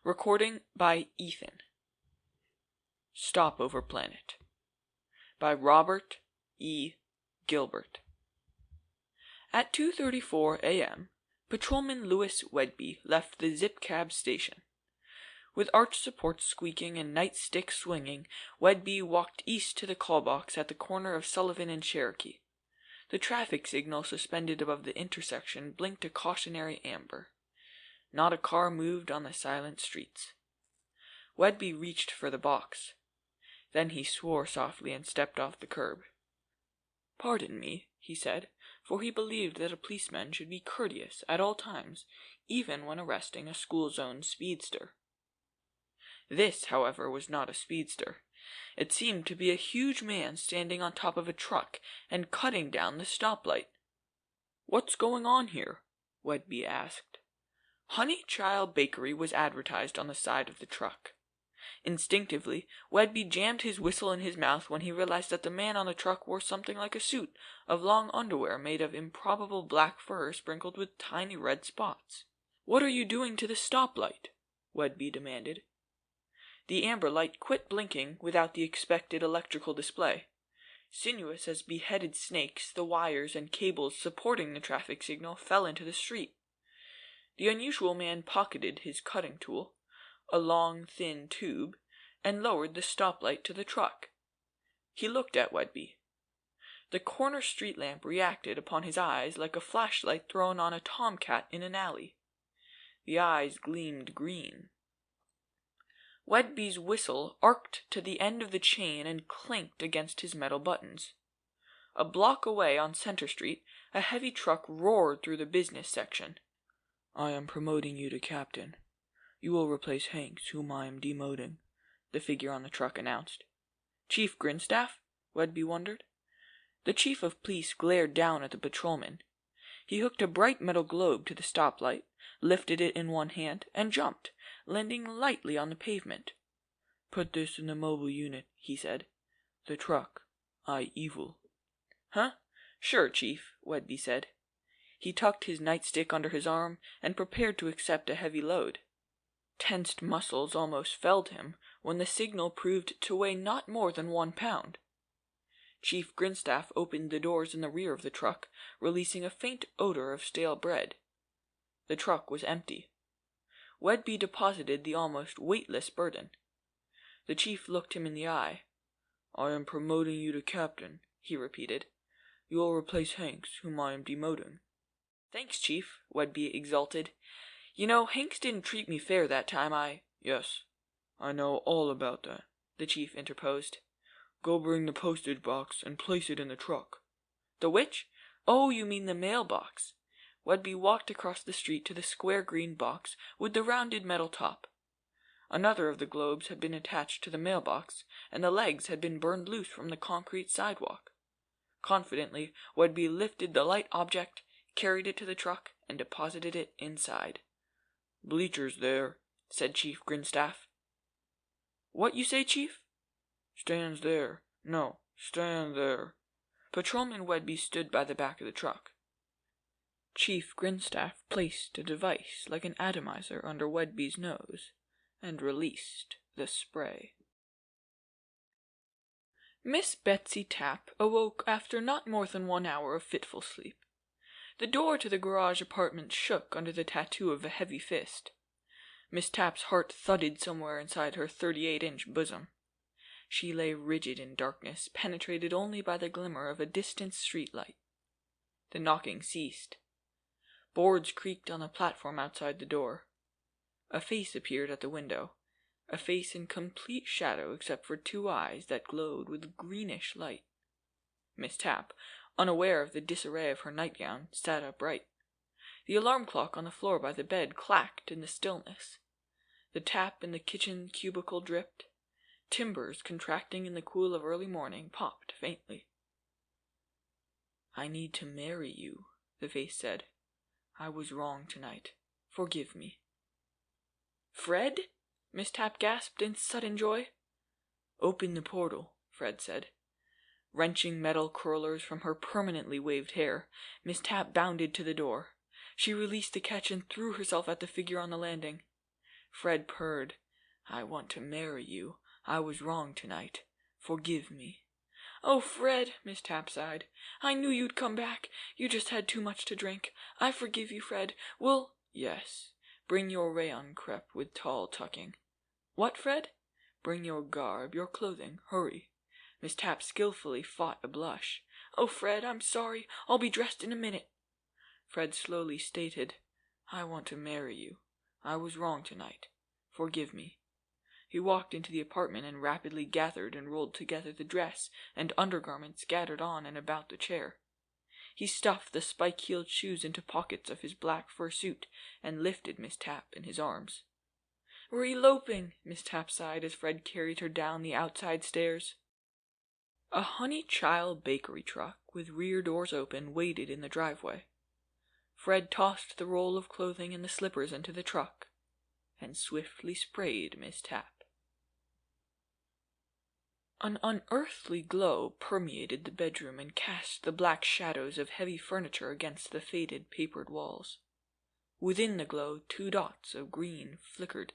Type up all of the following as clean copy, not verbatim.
Recording by Ethan. Stopover Planet by Robert E. Gilbert. At 2:34 a.m., Patrolman Louis Wedby left the Zip Cab station. With arch supports squeaking and nightstick swinging, Wedby walked east to the call box at the corner of Sullivan and Cherokee. The traffic signal suspended above the intersection blinked a cautionary amber. Not a car moved on the silent streets. Wedby reached for the box. Then he swore softly and stepped off the curb. "Pardon me," he said, for he believed that a policeman should be courteous at all times, even when arresting a school-zone speedster. This, however, was not a speedster. It seemed to be a huge man standing on top of a truck and cutting down the stoplight. "What's going on here?" Wedby asked. Honey Child Bakery was advertised on the side of the truck. Instinctively, Wedby jammed his whistle in his mouth when he realized that the man on the truck wore something like a suit of long underwear made of improbable black fur sprinkled with tiny red spots. "What are you doing to the stoplight?" Wedby demanded. The amber light quit blinking without the expected electrical display. Sinuous as beheaded snakes, the wires and cables supporting the traffic signal fell into the street. The unusual man pocketed his cutting tool, a long, thin tube, and lowered the stoplight to the truck. He looked at Wedby. The corner street lamp reacted upon his eyes like a flashlight thrown on a tomcat in an alley. The eyes gleamed green. Wedby's whistle arced to the end of the chain and clanked against his metal buttons. A block away on Center Street, a heavy truck roared through the business section. "I am promoting you to captain. You will replace Hanks, whom I am demoting," the figure on the truck announced. "Chief Grinstaff?" Wedby wondered. The chief of police glared down at the patrolman. He hooked a bright metal globe to the stoplight, lifted it in one hand, and jumped, landing lightly on the pavement. "Put this in the mobile unit," he said. "The truck. I evil." "Huh? Sure, Chief," Wedby said. He tucked his nightstick under his arm and prepared to accept a heavy load. Tensed muscles almost felled him when the signal proved to weigh not more than 1 pound. Chief Grinstaff opened the doors in the rear of the truck, releasing a faint odor of stale bread. The truck was empty. Wedby deposited the almost weightless burden. The chief looked him in the eye. "I am promoting you to captain," he repeated. "You will replace Hanks, whom I am demoting." "Thanks, Chief," Wedby exulted. "You know, Hanks didn't treat me fair that time. "Yes, I know all about that," the chief interposed. "Go bring the postage box and place it in the truck." "The which? Oh, you mean the mailbox." Wedby walked across the street to the square green box with the rounded metal top. Another of the globes had been attached to the mailbox, and the legs had been burned loose from the concrete sidewalk. Confidently, Wedby lifted the light object, carried it to the truck, and deposited it inside. "Bleachers there," said Chief Grinstaff. "What you say, Chief?" "Stands there. No, stand there." Patrolman Wedby stood by the back of the truck. Chief Grinstaff placed a device like an atomizer under Wedby's nose and released the spray. Miss Betsy Tapp awoke after not more than 1 hour of fitful sleep. The door to the garage apartment shook under the tattoo of a heavy fist. Miss Tapp's heart thudded somewhere inside her 38-inch bosom. She lay rigid in darkness, penetrated only by the glimmer of a distant street light. The knocking ceased. Boards creaked on the platform outside the door. A face appeared at the window, a face in complete shadow except for 2 eyes that glowed with greenish light. Miss Tapp, unaware of the disarray of her nightgown, sat upright. The alarm clock on the floor by the bed clacked in the stillness. The tap in the kitchen cubicle dripped. Timbers contracting in the cool of early morning popped faintly. "I need to marry you," the face said. "I was wrong tonight. Forgive me." "Fred?" Miss Tapp gasped in sudden joy. "Open the portal," Fred said. Wrenching metal curlers from her permanently waved hair, Miss Tapp bounded to the door. She released the catch and threw herself at the figure on the landing. Fred purred, "I want to marry you. I was wrong tonight. Forgive me." "Oh, Fred," Miss Tapp sighed. "I knew you'd come back. You just had too much to drink. I forgive you, Fred. We'll—" "Yes. Bring your rayon crepe with tall tucking." "What, Fred?" "Bring your garb, your clothing. Hurry." Miss Tapp skillfully fought a blush. "Oh, Fred, I'm sorry. I'll be dressed in a minute." Fred slowly stated, "I want to marry you. I was wrong tonight. Forgive me." He walked into the apartment and rapidly gathered and rolled together the dress and undergarments scattered on and about the chair. He stuffed the spike-heeled shoes into pockets of his black fur suit and lifted Miss Tapp in his arms. "We're eloping," Miss Tapp sighed as Fred carried her down the outside stairs. A Honeychild bakery truck with rear doors open waited in the driveway. Fred tossed the roll of clothing and the slippers into the truck and swiftly sprayed Miss Tapp. An unearthly glow permeated the bedroom and cast the black shadows of heavy furniture against the faded papered walls. Within the glow 2 dots of green flickered.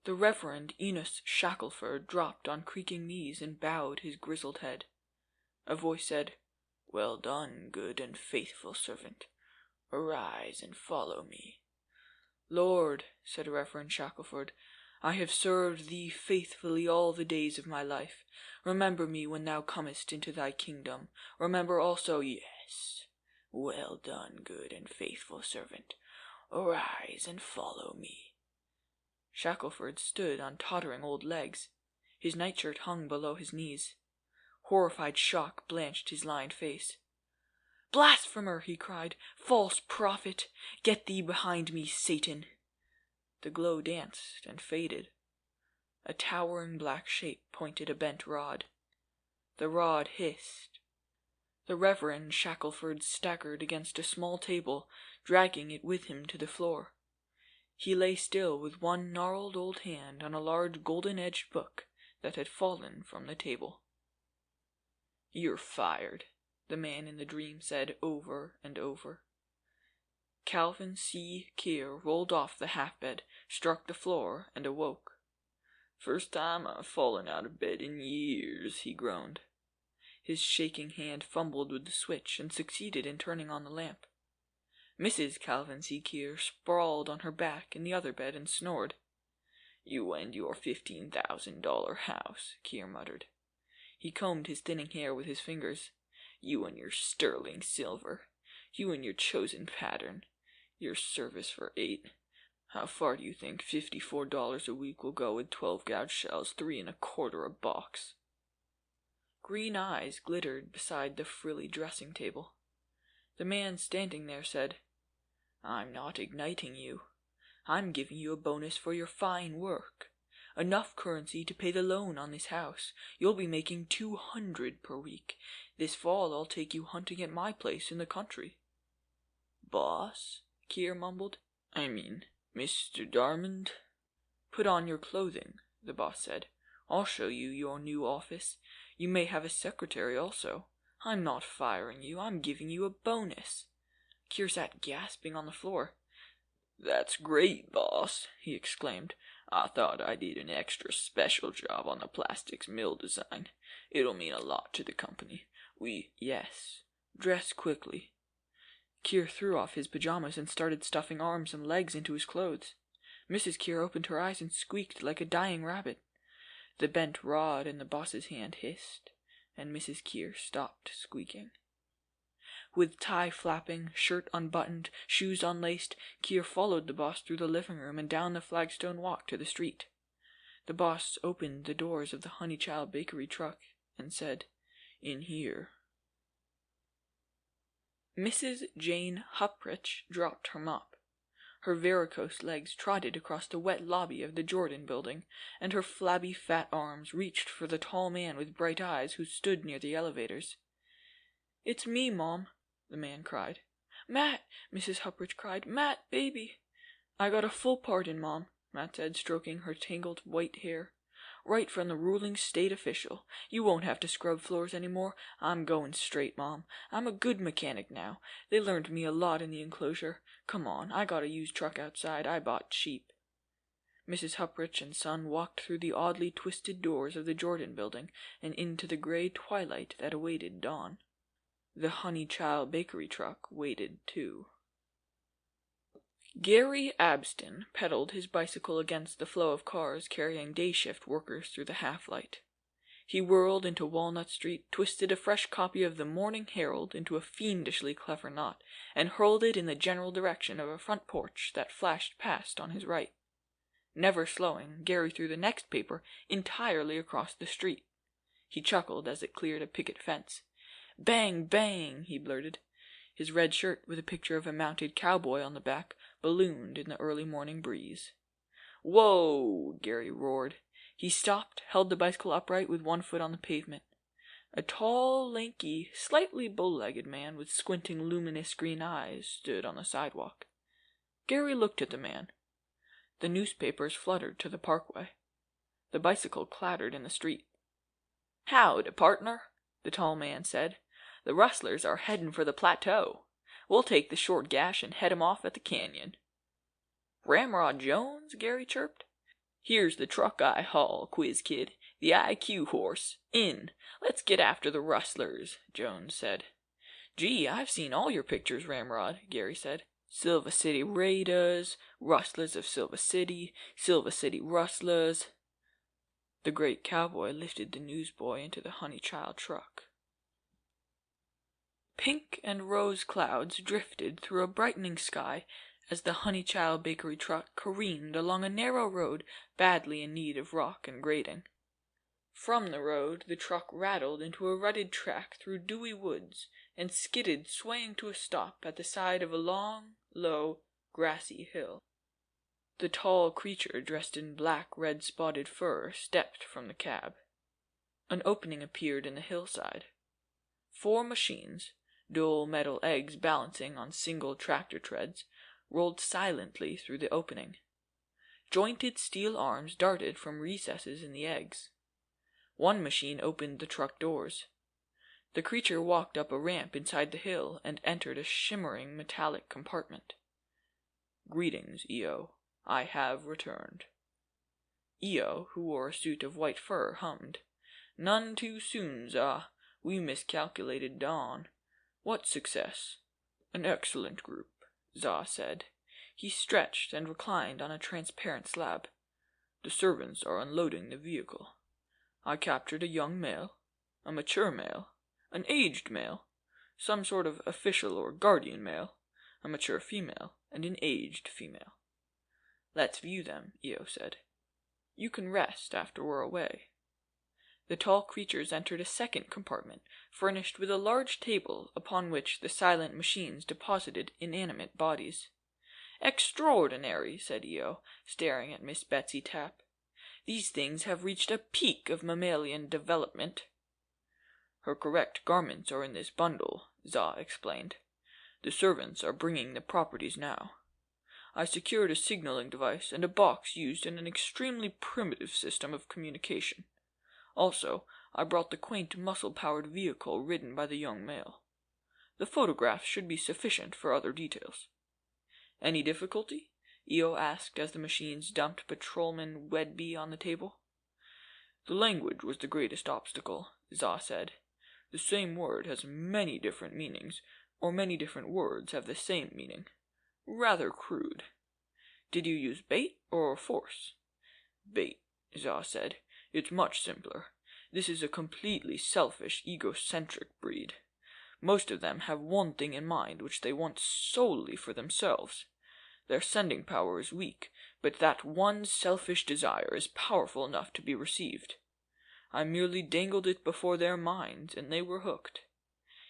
The Reverend Enos Shackelford dropped on creaking knees and bowed his grizzled head. A voice said, "Well done, good and faithful servant. Arise and follow me." "Lord," said Reverend Shackelford, "I have served thee faithfully all the days of my life. Remember me when thou comest into thy kingdom. Remember also—" "Yes. Well done, good and faithful servant. Arise and follow me." Shackelford stood on tottering old legs. His nightshirt hung below his knees. Horrified shock blanched his lined face. "Blasphemer!" he cried. "False prophet! Get thee behind me, Satan!" The glow danced and faded. A towering black shape pointed a bent rod. The rod hissed. The Reverend Shackelford staggered against a small table, dragging it with him to the floor. He lay still with one gnarled old hand on a large golden-edged book that had fallen from the table. "You're fired," the man in the dream said over and over. Calvin C. Keir rolled off the half-bed, struck the floor, and awoke. "First time I've fallen out of bed in years," he groaned. His shaking hand fumbled with the switch and succeeded in turning on the lamp. Mrs. Calvin C. Keir sprawled on her back in the other bed and snored. "You and your $15,000 house," Keir muttered. He combed his thinning hair with his fingers. "You and your sterling silver. You and your chosen pattern. Your service for 8. How far do you think $54 a week will go with 12 gouge shells, 3 1/4 a box?" Green eyes glittered beside the frilly dressing table. The man standing there said, "I'm not igniting you. I'm giving you a bonus for your fine work. Enough currency to pay the loan on this house. You'll be making $200 per week. This fall I'll take you hunting at my place in the country." "Boss?" Keir mumbled. "I mean, Mr. Darmond?" "Put on your clothing," the boss said. "I'll show you your new office. You may have a secretary also. I'm not firing you. I'm giving you a bonus." Keir sat gasping on the floor. "That's great, boss," he exclaimed. "I thought I did an extra special job on the plastics mill design. It'll mean a lot to the company. Yes. Dress quickly." Keir threw off his pajamas and started stuffing arms and legs into his clothes. Mrs. Keir opened her eyes and squeaked like a dying rabbit. The bent rod in the boss's hand hissed, and Mrs. Keir stopped squeaking. With tie flapping, shirt unbuttoned, shoes unlaced, Keir followed the boss through the living room and down the flagstone walk to the street. The boss opened the doors of the Honeychild bakery truck and said, "In here." Mrs. Jane Huprich dropped her mop. Her varicose legs trotted across the wet lobby of the Jordan building, and her flabby fat arms reached for the tall man with bright eyes who stood near the elevators. "It's me, Mom," the man cried. "Matt!" Mrs. Huprich cried. "Matt, baby!" "I got a full pardon, Mom," Matt said, stroking her tangled white hair. "Right from the ruling state official. You won't have to scrub floors anymore. I'm going straight, Mom. I'm a good mechanic now. They learned me a lot in the enclosure. Come on, I got a used truck outside I bought cheap." Mrs. Huprich and son walked through the oddly twisted doors of the Jordan building and into the gray twilight that awaited dawn. The Honeychild bakery truck waited, too. Gary Abston pedaled his bicycle against the flow of cars carrying day-shift workers through the half-light. He whirled into Walnut Street, twisted a fresh copy of the Morning Herald into a fiendishly clever knot, and hurled it in the general direction of a front porch that flashed past on his right. Never slowing, Gary threw the next paper entirely across the street. He chuckled as it cleared a picket fence. "Bang, bang," he blurted. His red shirt, with a picture of a mounted cowboy on the back, ballooned in the early morning breeze. "Whoa!" Gary roared. He stopped, held the bicycle upright with one foot on the pavement. A tall, lanky, slightly bow-legged man with squinting, luminous green eyes stood on the sidewalk. Gary looked at the man. The newspapers fluttered to the parkway. The bicycle clattered in the street. "Howdy, partner," the tall man said. "The rustlers are heading for the plateau. We'll take the short gash and head 'em off at the canyon." "Ramrod Jones?" Gary chirped. "Here's the truck I haul, quiz kid. The IQ horse. In. Let's get after the rustlers," Jones said. "Gee, I've seen all your pictures, Ramrod," Gary said. "Silver City Raiders, Rustlers of Silver City Rustlers." The great cowboy lifted the newsboy into the Honeychild truck. Pink and rose clouds drifted through a brightening sky as the Honeychild bakery truck careened along a narrow road badly in need of rock and grading. From the road, the truck rattled into a rutted track through dewy woods and skidded, swaying to a stop at the side of a long, low, grassy hill. The tall creature dressed in black, red-spotted fur stepped from the cab. An opening appeared in the hillside. 4 machines, dual metal eggs balancing on single tractor treads, rolled silently through the opening. Jointed steel arms darted from recesses in the eggs. One machine opened the truck doors. The creature walked up a ramp inside the hill and entered a shimmering metallic compartment. "Greetings, Io. I have returned." Io, who wore a suit of white fur, hummed. "None too soon, Za. We miscalculated dawn. What success?" "An excellent group," Za said. He stretched and reclined on a transparent slab. "The servants are unloading the vehicle. I captured a young male, a mature male, an aged male, some sort of official or guardian male, a mature female, and an aged female." "Let's view them," Io said. "You can rest after we're away." The tall creatures entered a second compartment, furnished with a large table upon which the silent machines deposited inanimate bodies. "Extraordinary," said Io, staring at Miss Betsy Tapp. "These things have reached a peak of mammalian development." "Her correct garments are in this bundle," Za explained. "The servants are bringing the properties now. I secured a signaling device and a box used in an extremely primitive system of communication. Also, I brought the quaint muscle-powered vehicle ridden by the young male. The photographs should be sufficient for other details." "Any difficulty?" Io asked as the machines dumped Patrolman Wedby on the table. "The language was the greatest obstacle," Za said. "The same word has many different meanings, or many different words have the same meaning. Rather crude." "Did you use bait or force?" "Bait," Za said. "It's much simpler. This is a completely selfish, egocentric breed. Most of them have one thing in mind which they want solely for themselves. Their sending power is weak, but that one selfish desire is powerful enough to be received. I merely dangled it before their minds, and they were hooked."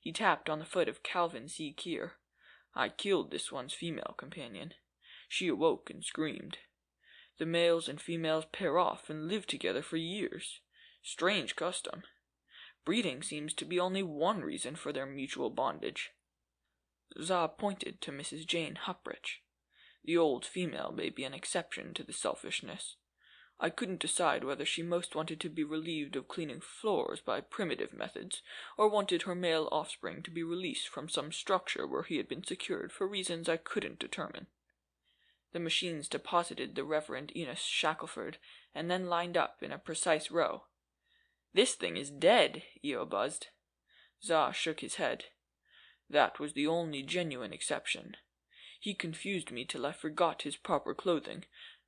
He tapped on the foot of Calvin C. Keir. "I killed this one's female companion. She awoke and screamed. The males and females pair off and live together for years. Strange custom. Breeding seems to be only one reason for their mutual bondage." Za pointed to Mrs. Jane Huprich. "The old female may be an exception to the selfishness. I couldn't decide whether she most wanted to be relieved of cleaning floors by primitive methods, or wanted her male offspring to be released from some structure where he had been secured for reasons I couldn't determine." The machines deposited the Reverend Enos Shackelford, and then lined up in a precise row. "This thing is dead," Io buzzed. Za shook his head. "That was the only genuine exception. He confused me till I forgot his proper clothing,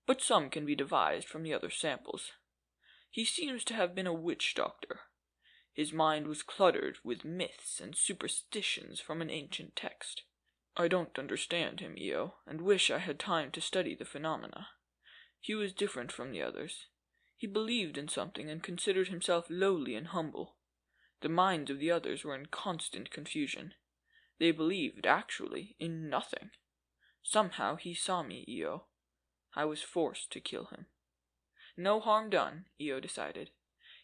but some can be devised from the other samples. He seems to have been a witch doctor. His mind was cluttered with myths and superstitions from an ancient text. I don't understand him, Io, and wish I had time to study the phenomena. He was different from the others. He believed in something and considered himself lowly and humble. The minds of the others were in constant confusion. They believed, actually, in nothing. Somehow he saw me, Io. I was forced to kill him." "No harm done," Io decided.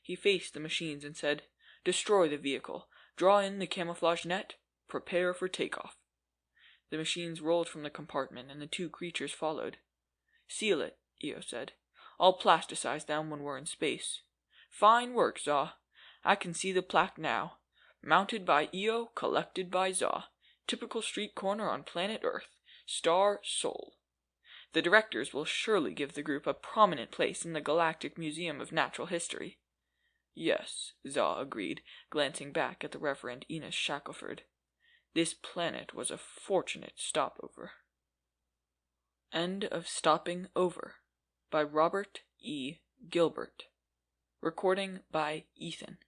He faced the machines and said, "Destroy the vehicle. Draw in the camouflage net. Prepare for takeoff." The machines rolled from the compartment, and the two creatures followed. "Seal it," Io said. "I'll plasticize them when we're in space. Fine work, Za. I can see the plaque now. Mounted by Io, collected by Za. Typical street corner on planet Earth. Star Sol. The directors will surely give the group a prominent place in the Galactic Museum of Natural History." "Yes," Za agreed, glancing back at the Reverend Enos Shackelford. "This planet was a fortunate stopover." End of Stopping Over by Robert E. Gilbert. Recording by Ethan.